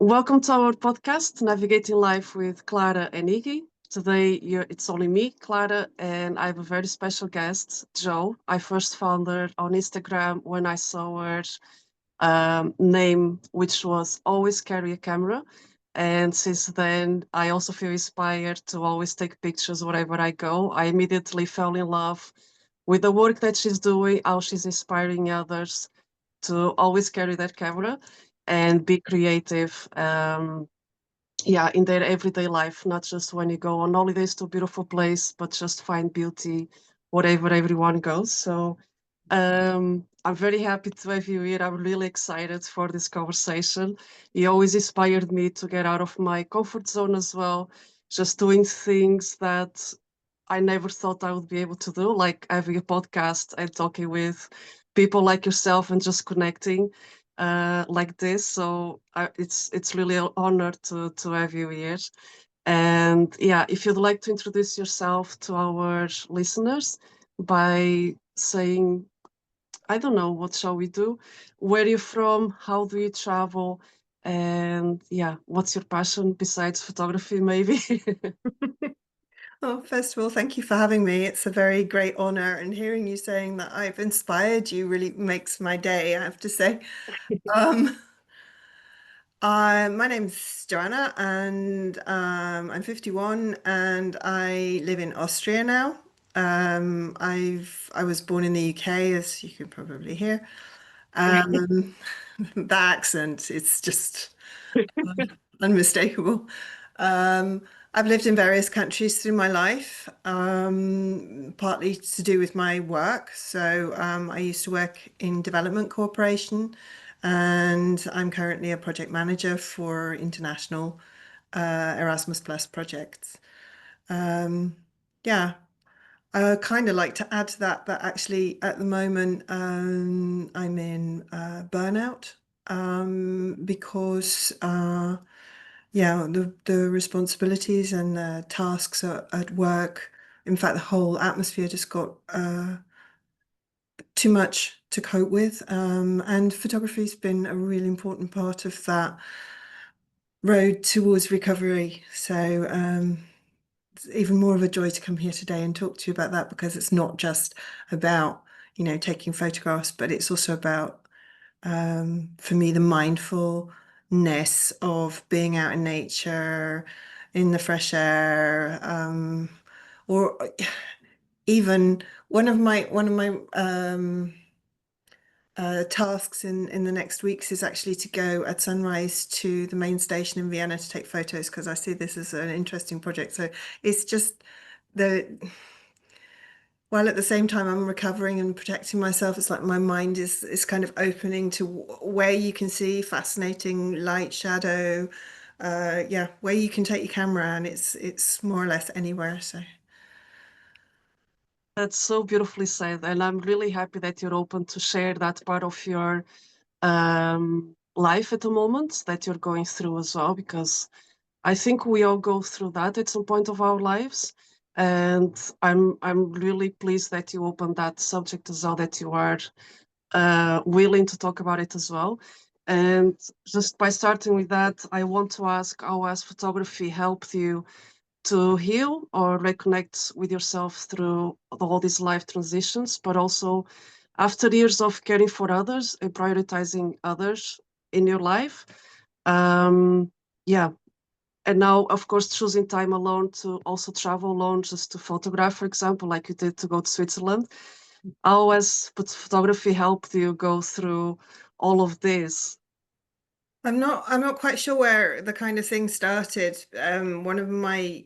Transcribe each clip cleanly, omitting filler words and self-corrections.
Welcome to our podcast, Navigating Life with Clara and Iggy. Today, it's only me, Clara, and I have a very special guest, Joe. I first found her on Instagram when I saw her name, which was Always Carry a Camera. And since then, I also feel inspired to always take pictures wherever I go. I immediately fell in love with the work that she's doing, how she's inspiring others to always carry that camera and be creative. In their everyday life, not just when you go on holidays to a beautiful place, but just find beauty wherever everyone goes. So I'm very happy to have you here. I'm really excited for this conversation. You always inspired me to get out of my comfort zone as well, just doing things that I never thought I would be able to do, like having a podcast and talking with people like yourself and just connecting like this. So it's really an honor to have you here. And yeah, if you'd like to introduce yourself to our listeners by saying, I don't know, what shall we do? Where are you from? How do you travel? And yeah, what's your passion besides photography, maybe? Well, first of all, thank you for having me. It's a very great honor, and hearing you saying that I've inspired you really makes my day, I have to say. Um, my name's Joanna, and I'm 51, and I live in Austria now. I was born in the UK, as you can probably hear. Um, the accent, it's just unmistakable. Um, I've lived in various countries through my life, partly to do with my work. So I used to work in development corporation, and I'm currently a project manager for international Erasmus Plus projects. Um, yeah, I kind of like to add to that actually at the moment I'm in burnout because yeah, the responsibilities and the tasks at work. In fact, the whole atmosphere just got too much to cope with. And photography's been a really important part of that road towards recovery. So it's even more of a joy to come here today and talk to you about that because it's not just about, taking photographs, but it's also about for me, the mindfulness of being out in nature, in the fresh air, or even one of my tasks in the next weeks is actually to go at sunrise to the main station in Vienna to take photos because I see this as an interesting project. So it's just the while at the same time I'm recovering and protecting myself, it's like my mind is kind of opening to where you can see fascinating light, shadow, yeah, where you can take your camera, and it's more or less anywhere. So That's so beautifully said, and I'm really happy that you're open to share that part of your life at the moment that you're going through as well, because I think we all go through that at some point of our lives, and I'm really pleased that you opened that subject as well, that you are willing to talk about it as well. And just by starting with that, I want to ask how has photography helped you to heal or reconnect with yourself through all these life transitions, but also after years of caring for others and prioritizing others in your life. Um, yeah. And now, of course, choosing time alone to also travel alone, just to photograph, for example, like you did to go to Switzerland. How has photography helped you go through all of this? I'm not quite sure where the kind of thing started. One of my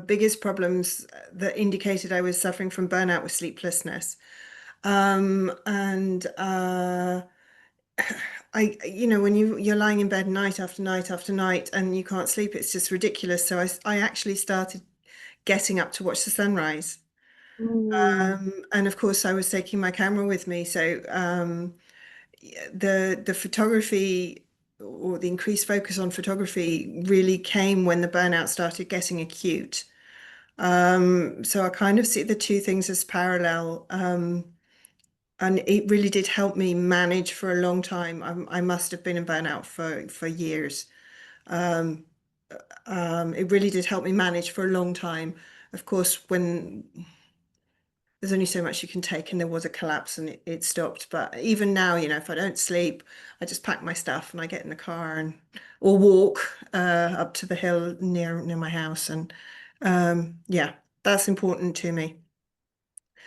biggest problems that indicated I was suffering from burnout was sleeplessness. And when you're lying in bed night after night after night and you can't sleep, it's just ridiculous. So I actually started getting up to watch the sunrise. Mm, And of course, I was taking my camera with me. So the photography or the increased focus on photography really came when the burnout started getting acute. So I kind of see the two things as parallel. and it really did help me manage for a long time. I must have been in burnout for years. Um, it really did help me manage for a long time. Of course, when there's only so much you can take, and there was a collapse and it stopped. But even now, if I don't sleep, I just pack my stuff and I get in the car and or walk up to the hill near my house, and yeah, that's important to me.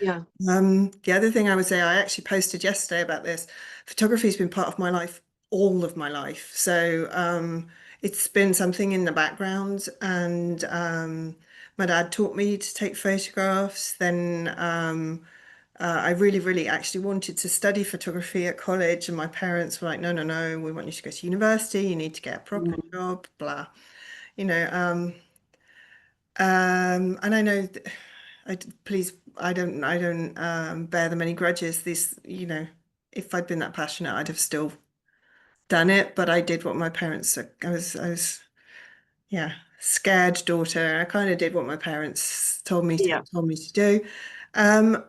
Yeah. The other thing I would say, I actually posted yesterday about this. Photography has been part of my life all of my life. So it's been something in the background, and my dad taught me to take photographs. Then I really, really actually wanted to study photography at college, and my parents were like, no, no, no, we want you to go to university, you need to get a proper Mm. job, blah. You know, and I know, please, I don't bear them any grudges. If I'd been that passionate, I'd have still done it. But I did what my parents. Yeah, scared daughter. I kind of did what my parents Yeah. told me to do, and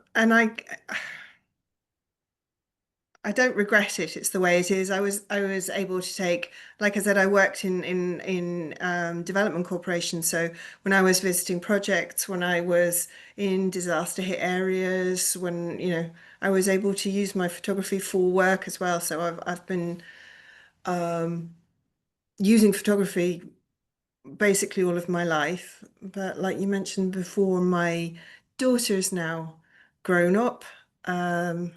I don't regret it. It's the way it is. I was able to take, like I said, I worked in development corporations. So when I was visiting projects, when I was in disaster hit areas, when I was able to use my photography for work as well. So I've been using photography basically all of my life. But like you mentioned before, my daughter's now grown up. Um,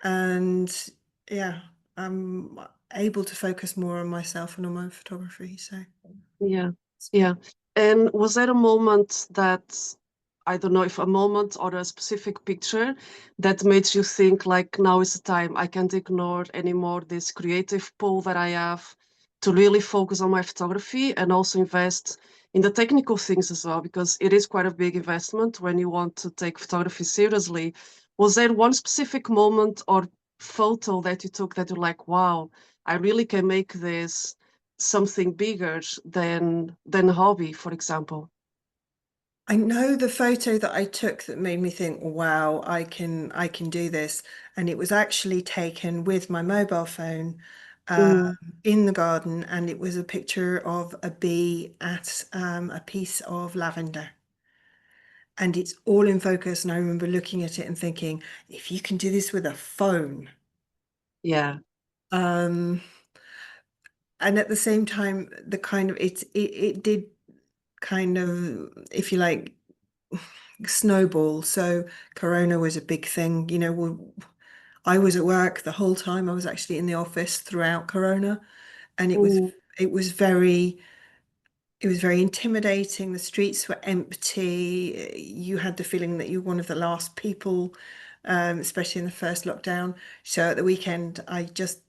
and yeah, I'm able to focus more on myself and on my photography. So Yeah, it's been yeah. And was there a moment that, I don't know if a moment or a specific picture that made you think like now is the time, I can't ignore anymore this creative pull that I have to really focus on my photography and also invest in the technical things as well, because it is quite a big investment when you want to take photography seriously. Was there one specific moment or photo that you took that you're like, wow, I really can make this something bigger than a hobby, for example? I know the photo that I took that made me think, wow, I can do this. And it was actually taken with my mobile phone Mm, in the garden, and it was a picture of a bee at a piece of lavender. And it's all in focus. And I remember looking at it and thinking, if you can do this with a phone, yeah. um, and at the same time, the kind of it did kind of, if you like, snowball. So Corona was a big thing. I was at work the whole time. I was actually in the office throughout Corona, and Mm, it was very it was very intimidating. The streets were empty. You had the feeling that you were one of the last people, especially in the first lockdown. So at the weekend, I just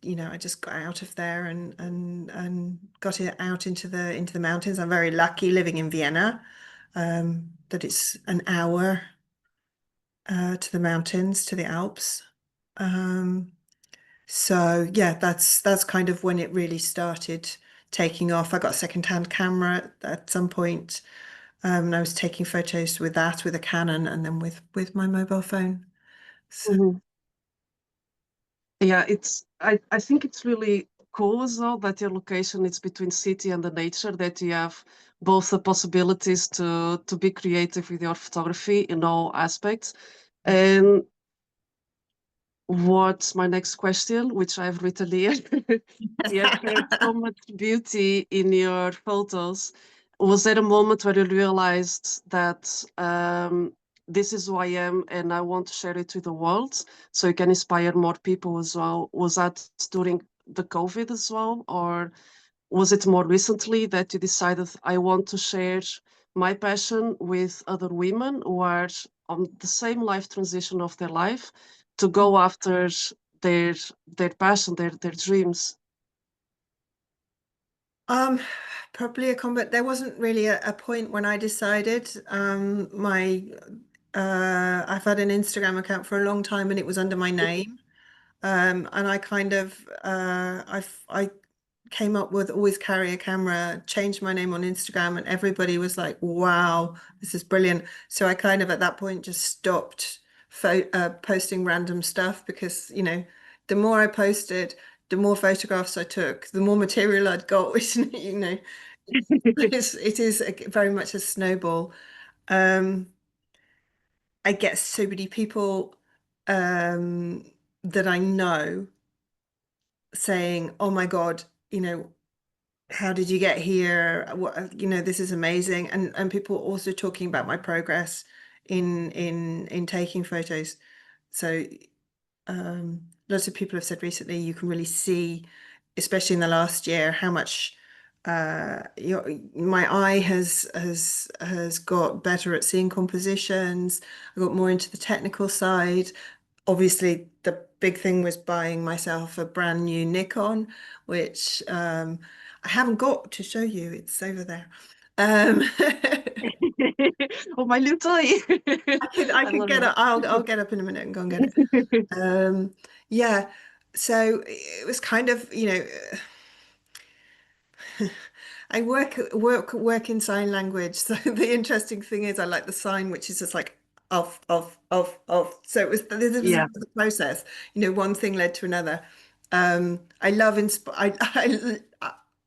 got out of there and got it out into the mountains. I'm very lucky living in Vienna, that it's an hour to the mountains, to the Alps. Um, so yeah, that's kind of when it really started taking off. I got a second-hand camera at some point, and I was taking photos with that, with a Canon, and then with my mobile phone. So mhm. Yeah, I think it's really cool as well that your location is between city and the nature, that you have both the possibilities to be creative with your photography in all aspects. And what's my next question, which I've written here? You have shared so much beauty in your photos. Was there a moment where you realized that this is who I am and I want to share it with the world so you can inspire more people as well? Was that during the COVID as well? Or was it more recently that you decided I want to share my passion with other women who are on the same life transition of their life to go after their their passion, their dreams? um, probably a combat. There wasn't really a point when I decided. I've had an Instagram account for a long time, and it was under my name. And I kind of I came up with always carry a camera, changed my name on Instagram, and everybody was like, wow, this is brilliant. So I kind of at that point just stopped posting random stuff because, the more I posted, the more photographs I took, the more material I'd got, which, it is very much a snowball. Um, I get so many people that I know saying, "Oh my God, how did you get here? What, this is amazing." And people also talking about my progress in taking photos. So lots of people have said recently you can really see, especially in the last year, how much my eye has got better at seeing compositions. I got more into the technical side. Obviously, the big thing was buying myself a brand new Nikon, which I haven't got to show you. It's over there. Um, Oh, my little toy. I I could love get it. I'll get up in a minute and go and get it. it. Yeah. So it was kind of, I work in sign language. So the interesting thing is I like the sign, which is just like off, off, off, off. So this was Yeah. the process. One thing led to another. I love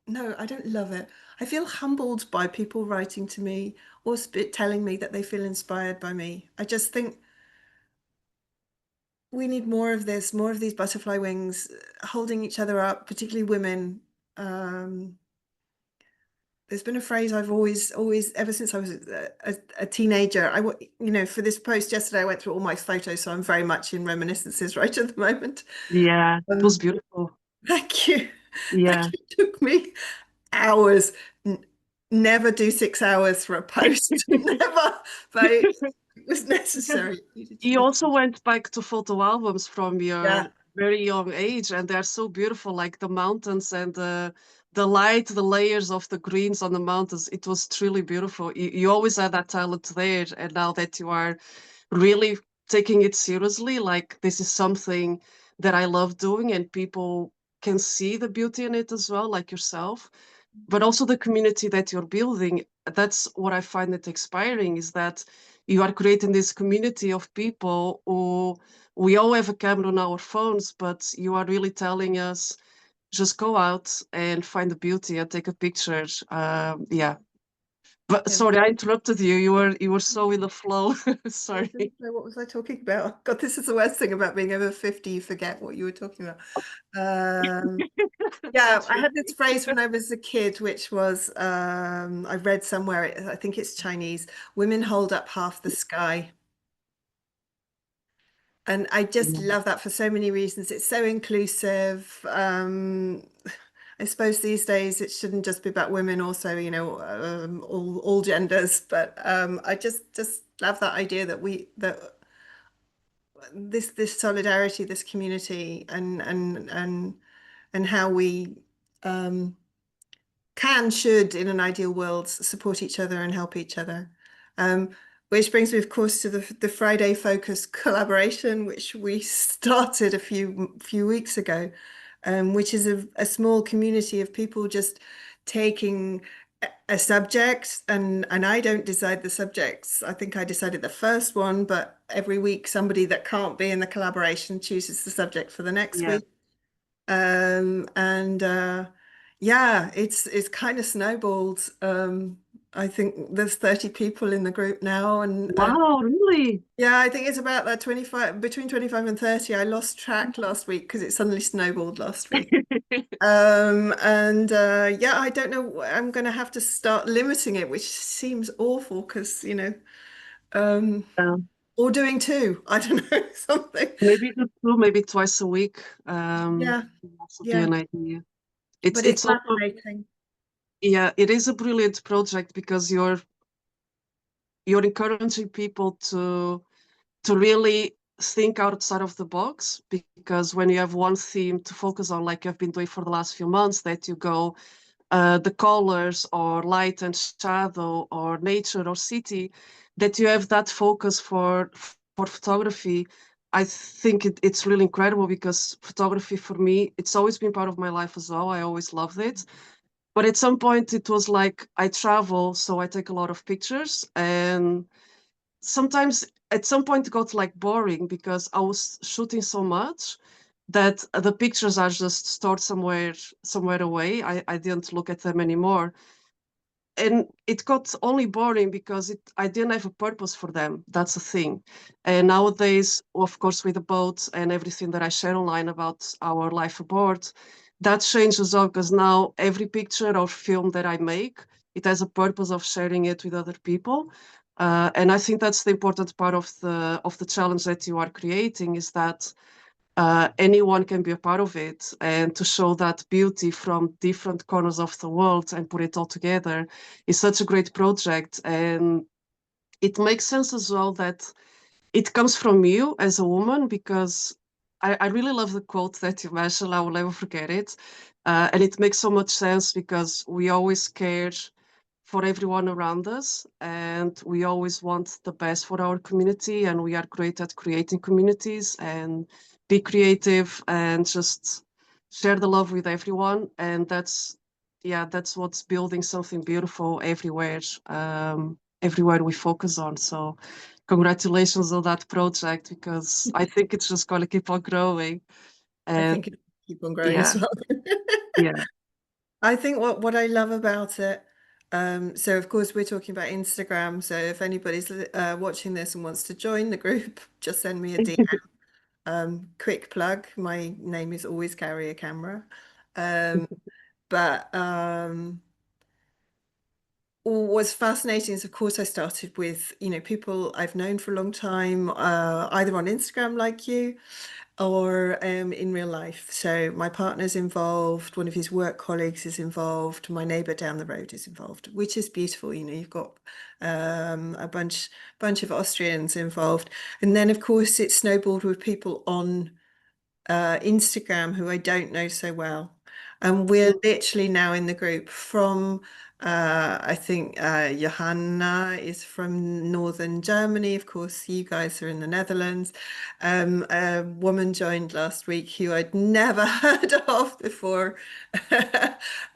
no, I don't love it. I feel humbled by people writing to me or telling me that they feel inspired by me. I just think we need more of this, more of these butterfly wings holding each other up, particularly women. Um, there's been a phrase I've always, ever since I was a teenager. For this post yesterday, I went through all my photos, so I'm very much in reminiscences right at the moment. Yeah. It was Um, beautiful. thank you. Thank Yeah. you. It took me hours. Never do 6 hours for a post. Never, but it was Because necessary. It needed to you be. also went back to photo albums from Yeah. your very young age, and they're so beautiful, like the mountains and the light, the layers of the greens on the mountains. It was truly beautiful. You always had that talent there, and now that you are really taking it seriously, like this is something that I love doing, and people can see the beauty in it as well, like yourself. But also the community that you're building. That's what I find it inspiring, is that you are creating this community of people who we all have a camera on our phones, but you are really telling us just go out and find the beauty and take a picture. Yeah. But Yeah. sorry, I interrupted you. You were so in the flow. Sorry. So what was I talking about? God, this is the worst thing about being over 50. You forget what you were talking about. Um, yeah, That's I really had this phrase when I was a kid, which was I read somewhere, I think it's Chinese, women hold up half the sky. And I just yeah. love that for so many reasons. It's so inclusive. I suppose these days it shouldn't just be about women, also, all genders. But I just love that idea that this solidarity, this community, and how we um, should, in an ideal world, support each other and help each other. Um, which brings me, of course, to the Friday Focus collaboration, which we started a few weeks ago, which is a small community of people just taking a subject, and I don't decide the subjects. I think I decided the first one, but every week somebody that can't be in the collaboration chooses the subject for the next Yeah. week. And yeah, it's kind of snowballed. I think there's 30 people in the group now, and Wow, really? yeah, I think it's about that 25, between 25 and 30. I lost track last week because it suddenly snowballed last week. And yeah, I don't know. I'm going to have to start limiting it, which seems awful because, um, Yeah. or doing two. I don't know, something. Maybe the two, maybe twice a week. Yeah, Would also be yeah, an idea. It's but it's it's also, fascinating. yeah, it is a brilliant project because you're encouraging people to really think outside of the box, because when you have one theme to focus on, like you've been doing for the last few months, that you go the colors or light and shadow or nature or city, that you have that focus for photography. I think it's really incredible, because photography for me, it's always been part of my life as well. I always loved it. But at some point it was like I travel, so I take a lot of pictures, and sometimes at some point it got like boring because I was shooting so much that the pictures are just stored somewhere away. I didn't look at them anymore. And it got only boring because I didn't have a purpose for them. That's the thing. And nowadays, of course, with the boat and everything that I share online about our life aboard, that changes all because now every picture or film that I make, it has a purpose of sharing it with other people. And I think that's the important part of the challenge that you are creating is that anyone can be a part of it, and to show that beauty from different corners of the world and put it all together is such a great project. And it makes sense as well that it comes from you as a woman, because I really love the quote that you mentioned. I will never forget it. And it makes so much sense because we always care for everyone around us, and we always want the best for our community, and we are great at creating communities and be creative and just share the love with everyone. And that's, yeah, that's what's building something beautiful everywhere, everywhere we focus on. So congratulations on that project, because I think it's just going to keep on growing. I And think it'll keep on growing yeah, as well. yeah. I think what I love about it, so of course we're talking about Instagram. So if anybody's watching this and wants to join the group, just send me a DM. Quick plug, my name is always carry a camera. Um, but what's fascinating is, of course, I started with, people I've known for a long time, either on Instagram like you, or in real life. So my partner's involved, one of his work colleagues is involved, my neighbour down the road is involved, which is beautiful. You've got a bunch of Austrians involved, and then of course it snowballed with people on Instagram who I don't know so well. And we're literally now in the group from, I think Johanna is from Northern Germany. Of course, you guys are in the Netherlands. A woman joined last week who I'd never heard of before.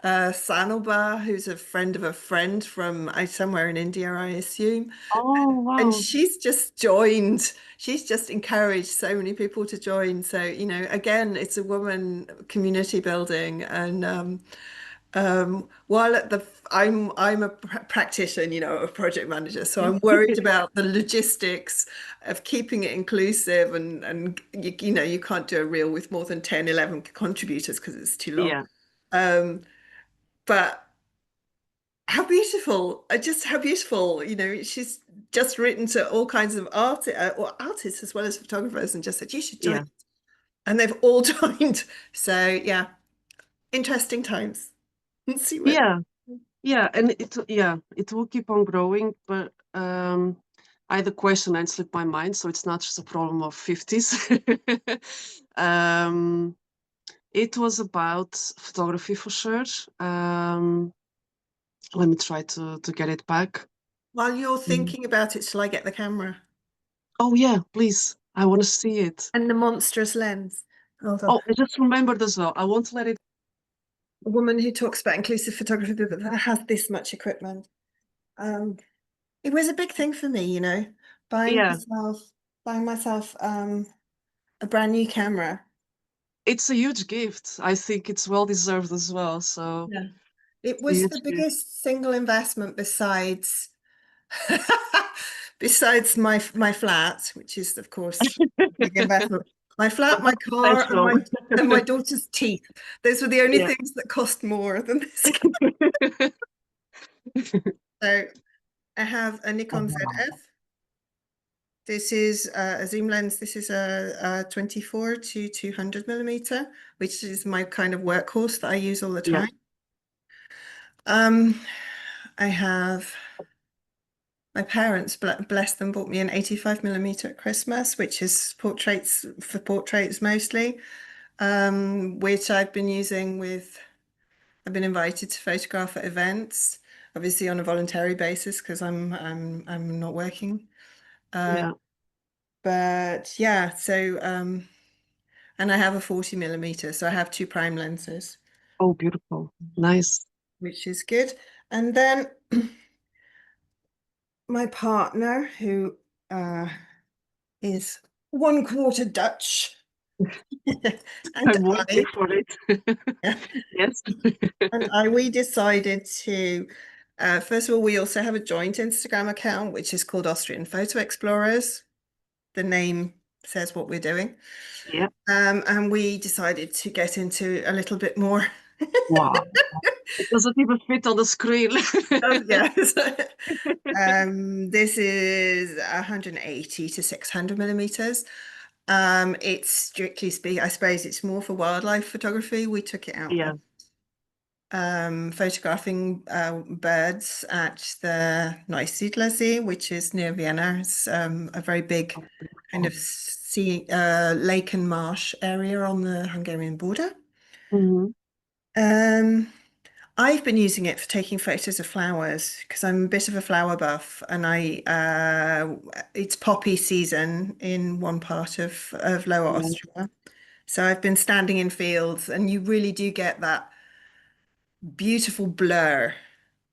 Sanoba, who's a friend of a friend from somewhere in India, I assume. Oh, And wow. she's just joined. She's just encouraged so many people to join. So, again, it's a woman community building. And while at the I'm a practitioner, a project manager, so I'm worried about the logistics of keeping it inclusive, and you can't do a reel with more than 10, 11 contributors because it's too long. Yeah, Um, but how beautiful! Just how beautiful! She's just written to all kinds of or artists as well as photographers, and just said you should join, yeah. and they've all joined. So yeah, interesting times. Let's see where. Yeah, yeah, and it will keep on growing, but I had a question and slipped my mind, so it's not just a problem of 50s. um, it was about photography for sure. Um, Let me try to get it back. While you're Mm. thinking about it, shall I get the camera Oh yeah, please. I want to see it. and the monstrous lens? Hold on. Oh, I just remembered as well. I won't let it. A woman who talks about inclusive photography, but that has this much equipment. Um, it was a big thing for me, buying Yeah, myself, buying myself a brand new camera. it's a huge gift. I think it's well deserved as well. So Yeah. It it's a was the huge gift. biggest single investment besides besides my flat, which is of course a big investment. My flat, my About car, and professional. my daughter's teeth. Those were the only Yeah. things that cost more than this. So I have a Nikon ZF. This is a zoom lens. This is a 24 to 200 millimeter, which is my kind of workhorse that I use all the Yeah. time. Um, I have my parents, bless them, bought me an 85 millimeter at Christmas, which is portraits for portraits mostly, which I've been using I've been invited to photograph at events, obviously on a voluntary basis because I'm not working. Uh, Yeah. but yeah, so and I have a 40 millimeter, so I have two prime lenses, Oh, beautiful. Nice. which is good. And then my partner, who uh, is 1/4 Dutch. And I'm waiting I, for it. Yes. and we decided to, first of all, we also have a joint Instagram account, which is called Austrian Photo Explorers. The name says what we're doing. Yeah. And we decided to get into a little bit more. Wow. It doesn't even fit on the screen. Yes. This is 180 to 600 millimeters. It's strictly speaking, I suppose it's more for wildlife photography. We took it out Yeah. photographing birds at the Neusiedlersee, which is near Vienna. It's a very big Oh, kind of beautiful. sea, lake and marsh area on the Hungarian border. Mhm. Um, I've been using it for taking photos of flowers because I'm a bit of a flower buff, and it's poppy season in one part of Lower Yeah. Austria. So I've been standing in fields, and you really do get that beautiful blur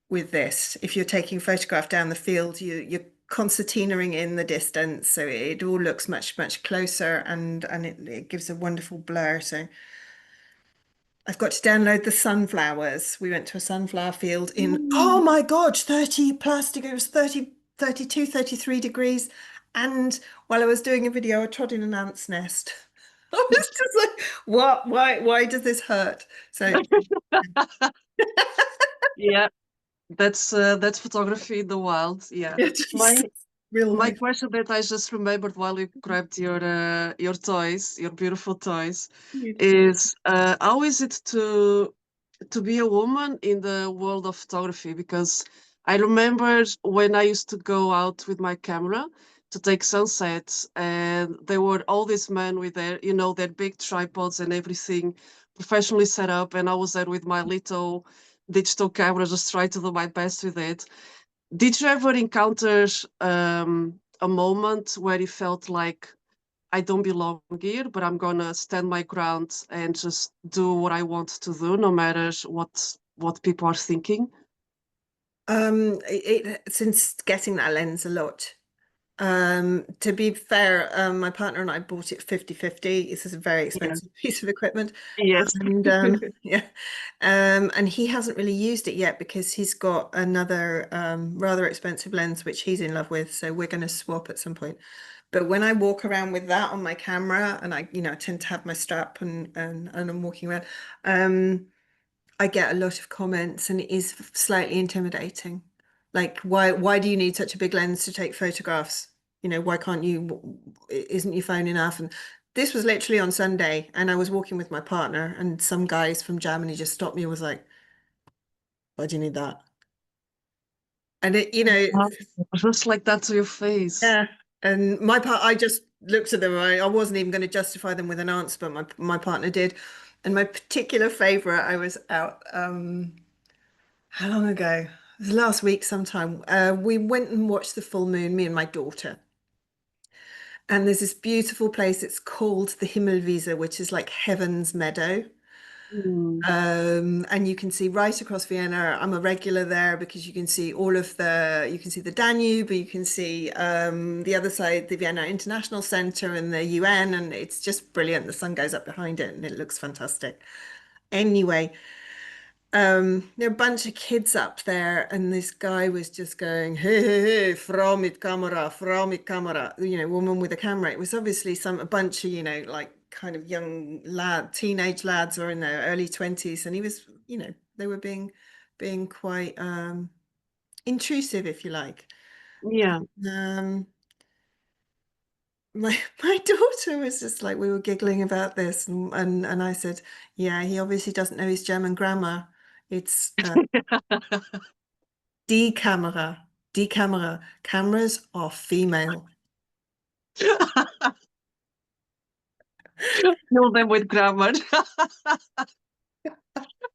with this. If you're taking a photograph down the field, you're concertinaing in the distance, so it all looks much, much closer, and it gives a wonderful blur. So I've got to download the sunflowers. We went to a sunflower field in, oh Mm. my God, 30 plus degrees, it was 30, 32, 33 degrees. And while I was doing a video, I trod in an ant's nest. I was just like, what? Why does this hurt? So Yeah, that's photography in the wild. Yeah. yeah, Jesus, My real my life. question that I just remembered while you grabbed your toys, your beautiful toys, is how is it to be a woman in the world of photography? Because I remember when I used to go out with my camera to take sunsets, and there were all these men with their big tripods and everything professionally set up, and I was there with my little digital camera, just trying to do my best with it. Did you ever encounter a moment where you felt like I don't belong here, but I'm gonna stand my ground and just do what I want to do, no matter what people are thinking? Since getting that lens a lot. To be fair, my partner and I bought it 50/50. This is a very Yeah. expensive piece of equipment. Yes. And yeah. And he hasn't really used it yet because he's got another rather expensive lens which he's in love with. So we're going to swap at some point. But when I walk around with that on my camera, and I tend to have my strap and I'm walking around, I get a lot of comments, and it is slightly intimidating. Like, why do you need such a big lens to take photographs? Why can't you, isn't your phone enough? And this was literally on Sunday, and I was walking with my partner, and some guys from Germany just stopped me and was like, why do you need that? And Wow. Just like that to your face. yeah. And my part, I just looked at them. I wasn't even going to justify them with an answer, but my partner did. And my particular favorite, I was out. How long ago? It was last week sometime. We went and watched the full moon, me and my daughter. And there's this beautiful place. It's called the Himmelwiese, which is like Heaven's Meadow. Mm. And you can see right across Vienna. I'm a regular there because you can see you can see the Danube, you can see the other side, the Vienna International Center and the UN, and it's just brilliant. The sun goes up behind it and it looks fantastic. Anyway, there are a bunch of kids up there, and this guy was just going, hey, hey, hey, Frau mit Kamera, woman with a camera. It was obviously a bunch of, like kind of young teenage lads or in their early 20s. And he was, they were being quite intrusive, if you like. Yeah. Um, my daughter was just like, we were giggling about this, and I said, yeah, he obviously doesn't know his German grammar. It's Die Kamera. Die Kamera. Cameras are female. Kill them with grammar.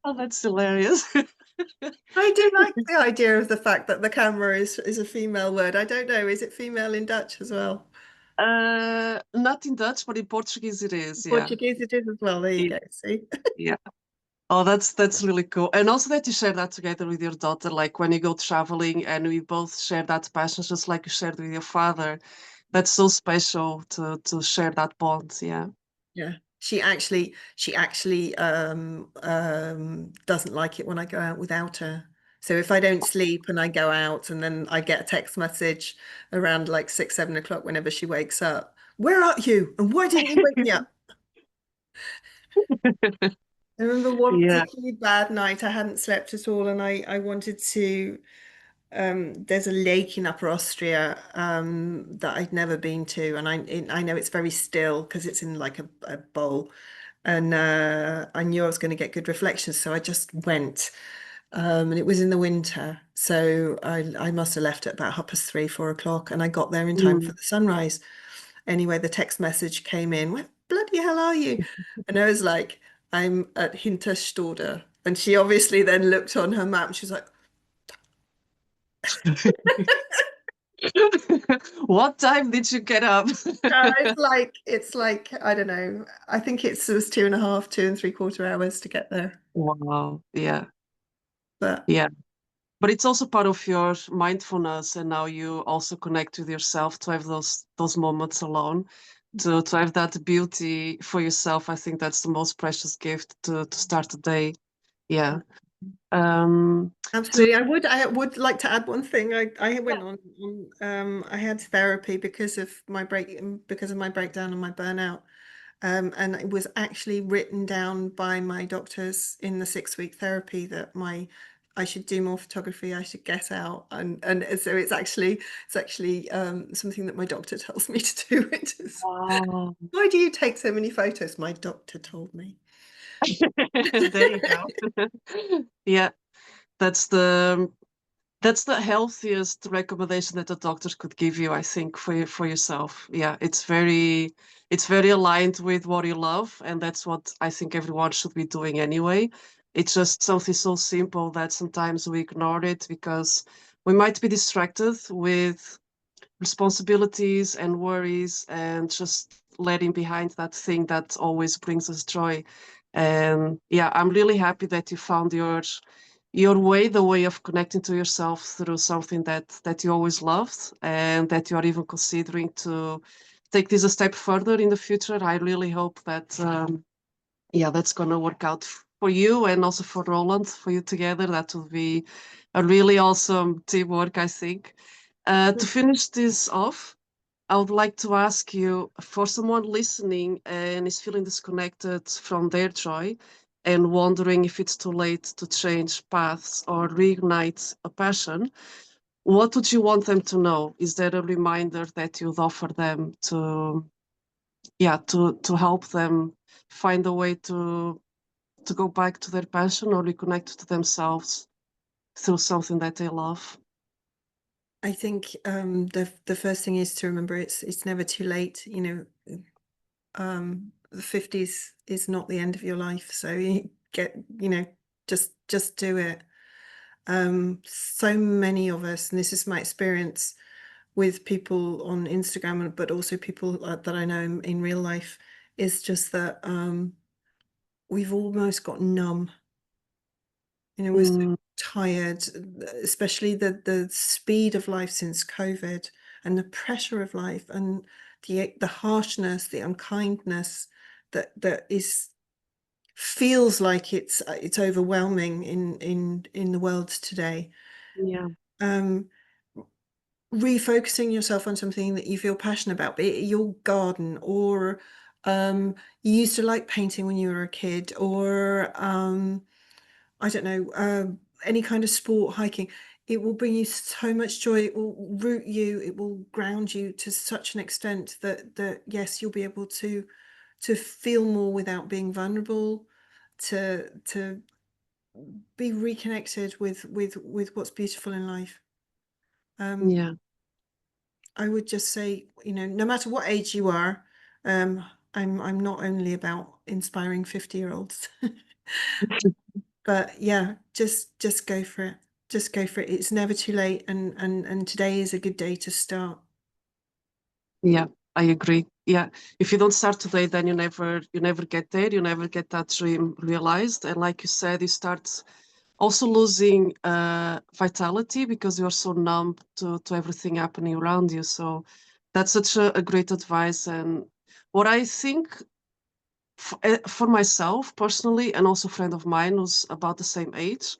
Oh, that's hilarious. I do like the idea of the fact that the camera is a female word. I don't know. Is it female in Dutch as well? Not in Dutch, but in Portuguese it is. Yeah. Portuguese it is as well. There you It- go. See? yeah. Oh, that's really cool. And also that you share that together with your daughter, like when you go traveling and we both share that passion, just like you shared with your father. that's so special to share that bond. Yeah. Yeah. She actually doesn't like it when I go out without her. So if I don't sleep and I go out and then I get a text message around like 6, 7 o'clock whenever she wakes up, where are you? And why didn't you wake me up? I remember one Yeah. particularly bad night. I hadn't slept at all, and I wanted to. There's a lake in Upper Austria that I'd never been to, and I know it's very still because it's in like a bowl, and I knew I was going to get good reflections, so I just went. And it was in the winter, so I must have left at about 3:30, 4 o'clock, and I got there in time for Mm. the sunrise. Anyway, the text message came in. Where bloody hell are you? And I was like, I'm at Hinterstode. And she obviously then looked on her map and she was like, What time did you get up? it's like, I don't know. I think it was 2.5, 2 3/4 hours to get there. Wow. Yeah. But Yeah. But it's also part of your mindfulness, and now you also connect with yourself to have those moments alone, to have that beauty for yourself. I think that's the most precious gift to start the day. Yeah. To absolutely. I would like to add one thing. I went on I had therapy because of my breakdown and my burnout. And it was actually written down by my doctors in the 6 week therapy that my I should do more photography, I should get out. And so it's actually something that my doctor tells me to do. It is, Wow. why do you take so many photos? My doctor told me. There you go. Yeah, that's the that's the healthiest recommendation that a doctor could give you, I think, for yourself. Yeah, it's very aligned with what you love, and that's what I think everyone should be doing anyway. It's just something so simple that sometimes we ignore it because we might be distracted with responsibilities and worries and just letting behind that thing that always brings us joy. And yeah, I'm really happy that you found your way, the way of connecting to yourself through something that you always loved and that you are even considering to take this a step further in the future. I really hope that yeah, that's gonna work out for you and also for Roland, for you together. That will be a really awesome teamwork, I think. To finish this off, I would like to ask you, for someone listening and is feeling disconnected from their joy and wondering if it's too late to change paths or reignite a passion, what would you want them to know? Is there a reminder that you'd offer them to, yeah, to help them find a way to go back to their passion or reconnect to themselves through something that they love? I think the first thing is to remember it's never too late. The 50s is not the end of your life, so you get, just do it. So many of us, and this is my experience with people on Instagram, but also people that I know in real life, is just that we've almost got numb. We're so Mm, tired, especially the speed of life since COVID and the pressure of life and the harshness, the unkindness that is feels like it's overwhelming in the world today. yeah, Um, Refocusing yourself on something that you feel passionate about, be it your garden or you used to like painting when you were a kid, or I don't know, any kind of sport, hiking. It will bring you so much joy. It will root you. It will ground you to such an extent that yes, you'll be able to feel more without being vulnerable, to be reconnected with what's beautiful in life. Um, yeah. I would just say, no matter what age you are, I'm not only about inspiring 50-year-olds. But yeah, just go for it. Just go for it. It's never too late, and today is a good day to start. Yeah, I agree. Yeah, if you don't start today, then you never get there. You never get that dream realized. And like you said, you start also losing vitality because you're so numb to everything happening around you. So That's such a great advice. And what I think for myself personally, and also a friend of mine who's about the same age,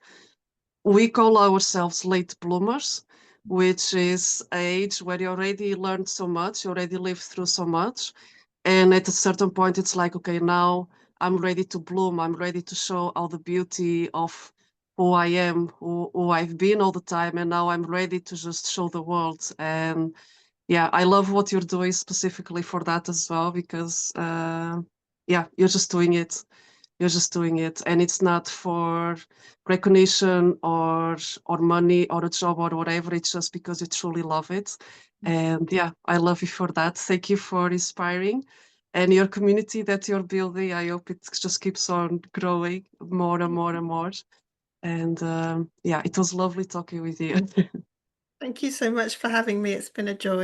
we call ourselves late bloomers, which is an age where you already learned so much, you already lived through so much. And at a certain point, it's like, okay, now I'm ready to bloom. I'm ready to show all the beauty of who I am, who I've been all the time. And now I'm ready to just show the world. And yeah, I love what you're doing specifically for that as well, because yeah, you're just doing it. You're just doing it, and it's not for recognition or money or a job or whatever. It's just because you truly love it. And yeah, I love you for that. Thank you for inspiring. And your community that you're building, I hope it just keeps on growing more and more and more. And yeah, it was lovely talking with you. Thank you so much for having me. It's been a joy.